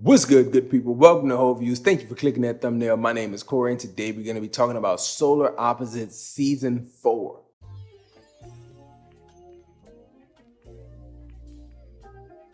What's good people? Welcome to Whole Views. Thank you for clicking that thumbnail. My name is Corey, and today we're going to be talking about Solar Opposites Season 4.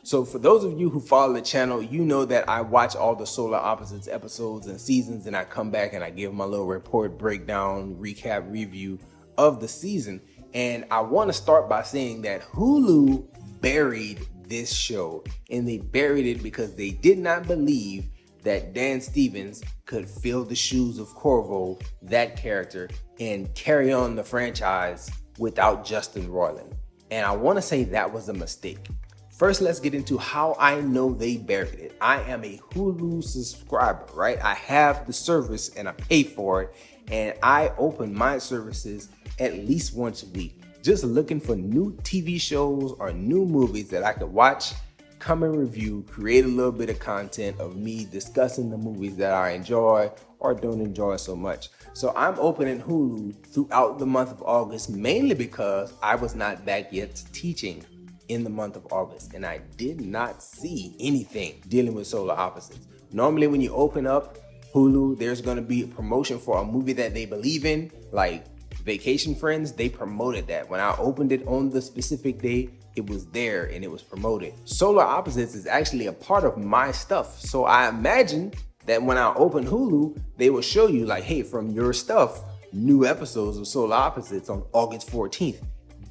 So for those of you who follow the channel, you know that I watch all the Solar Opposites episodes and seasons, and I come back and I give my little report, breakdown, recap, review of the season. And I want to start by saying that Hulu buried this show, and they buried it because they did not believe that Dan Stevens could fill the shoes of Corvo, that character, and carry on the franchise without Justin Roiland. And I want to say that was a mistake. First, let's get into how I know they buried it. I am a Hulu subscriber, right? I have the service and I pay for it, and I open my services at least once a week, just looking for new TV shows or new movies that I could watch, come and review, create a little bit of content of me discussing the movies that I enjoy or don't enjoy so much. So I'm opening Hulu throughout the month of August, mainly because I was not back yet teaching in the month of August, and I did not see anything dealing with Solar Opposites. Normally when you open up Hulu, there's going to be a promotion for a movie that they believe in, like Vacation Friends. They promoted that. When I opened it on the specific day, it was there and it was promoted. Solar Opposites is actually a part of my stuff, so I imagine that when I open Hulu, they will show you like, hey, from your stuff, new episodes of Solar Opposites on August 14th.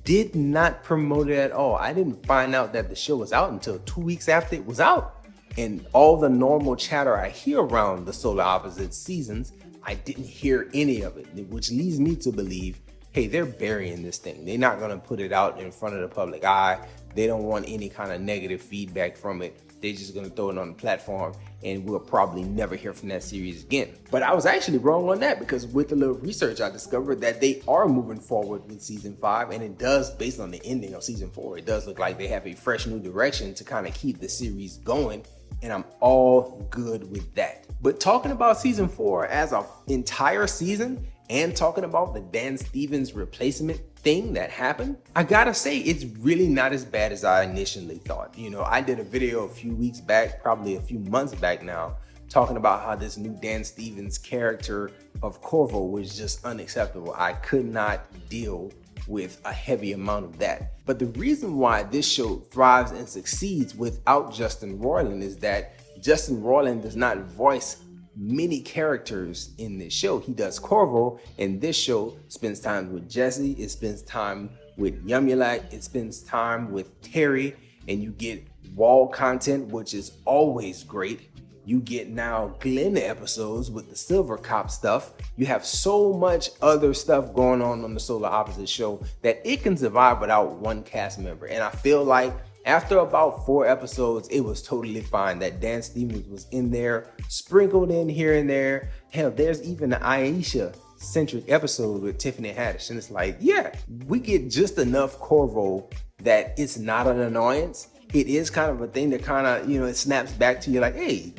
Did not promote it at all. I didn't find out that the show was out until 2 weeks after it was out. And all the normal chatter I hear around the Solar Opposites seasons, I didn't hear any of it, which leads me to believe, hey, they're burying this thing. They're not gonna put it out in front of the public eye. They don't want any kind of negative feedback from it. They're just gonna throw it on the platform, and we'll probably never hear from that series again. But I was actually wrong on that, because with a little research, I discovered that they are moving forward with season 5, and it does, based on the ending of season 4, it does look like they have a fresh new direction to kind of keep the series going, and I'm all good with that. But talking about season 4 as an entire season, and talking about the Dan Stevens replacement thing that happened, I gotta say it's really not as bad as I initially thought. You know, I did a video a few weeks back, probably a few months back now, talking about how this new Dan Stevens character of Corvo was just unacceptable. I could not deal with a heavy amount of that. But the reason why this show thrives and succeeds without Justin Roiland is that Justin Roiland does not voice many characters in this show. He does Corvo, and this show spends time with Jesse, it spends time with Yumulak, it spends time with Terry, and you get wall content, which is always great. You get now Glenn episodes with the Silver Cop stuff. You have so much other stuff going on the Solar Opposites show that it can survive without one cast member. And I feel like after about 4 episodes, it was totally fine that Dan Stevens was in there, sprinkled in here and there. Hell, there's even an Aisha-centric episode with Tiffany Haddish, and it's like, yeah, we get just enough Corvo that it's not an annoyance. It is kind of a thing that kind of, you know, it snaps back to you like, hey,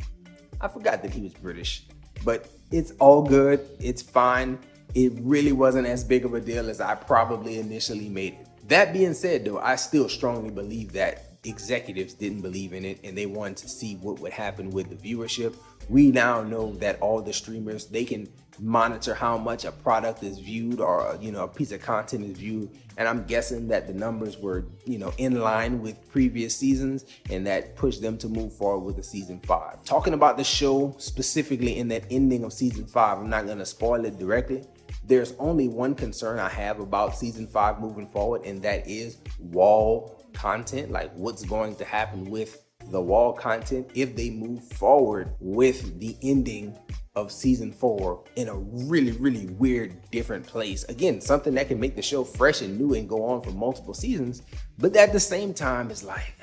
I forgot that he was British. But it's all good, it's fine. It really wasn't as big of a deal as I probably initially made it. That being said, though, I still strongly believe that executives didn't believe in it and they wanted to see what would happen with the viewership. We now know that all the streamers, they can monitor how much a product is viewed or, you know, a piece of content is viewed. And I'm guessing that the numbers were, you know, in line with previous seasons, and that pushed them to move forward with the season 5. Talking about the show specifically in that ending of season 5, I'm not going to spoil it directly. There's only one concern I have about season 5 moving forward, and that is wall content. Like, what's going to happen with the wall content if they move forward with the ending of season 4 in a really weird, different place. Again, something that can make the show fresh and new and go on for multiple seasons. But at the same time, it's like,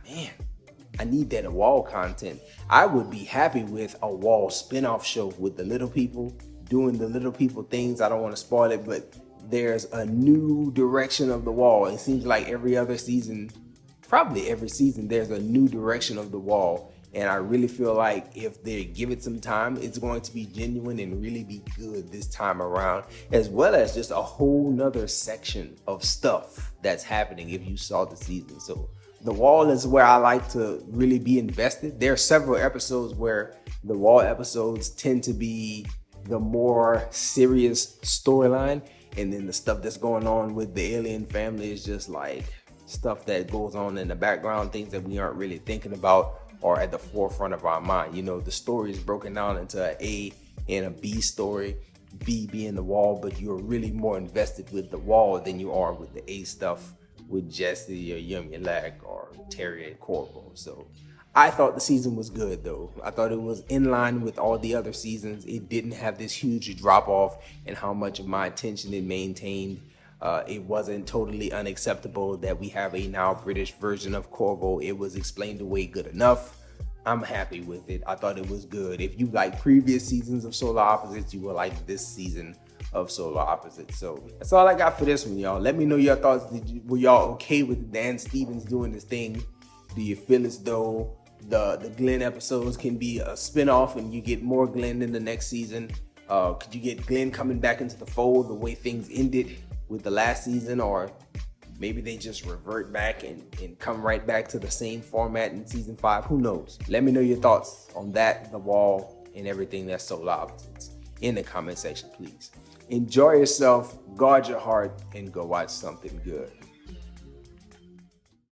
man, I need that wall content. I would be happy with a wall spinoff show with the little people doing the little people things. I don't want to spoil it, but there's a new direction of the wall. It seems like every other season, probably every season, there's a new direction of the wall. And I really feel like if they give it some time, it's going to be genuine and really be good this time around, as well as just a whole nother section of stuff that's happening if you saw the season. So The Wall is where I like to really be invested. There are several episodes where the Wall episodes tend to be the more serious storyline, and then the stuff that's going on with the alien family is just like stuff that goes on in the background, things that we aren't really thinking about or at the forefront of our mind. You know, the story is broken down into an A and a B story, B being the Wall, but you're really more invested with the Wall than you are with the A stuff with Jesse or Yumi Lack or Terry and Corvo. So I thought the season was good though. I thought it was in line with all the other seasons. It didn't have this huge drop off in how much of my attention it maintained. It wasn't totally unacceptable that we have a now British version of Corvo. It was explained away good enough. I'm happy with it. I thought it was good. If you like previous seasons of Solar Opposites, you will like this season of Solar Opposites. So that's all I got for this one, y'all. Let me know your thoughts. Were y'all okay with Dan Stevens doing this thing? Do you feel as though the Glenn episodes can be a spinoff and you get more Glenn in the next season? Could you get Glenn coming back into the fold the way things ended with the last season? Or maybe they just revert back and come right back to the same format in season 5. Who knows? Let me know your thoughts on that, the Wall, and everything that's Solar Opposites in the comment section, please. Enjoy yourself, guard your heart, and go watch something good.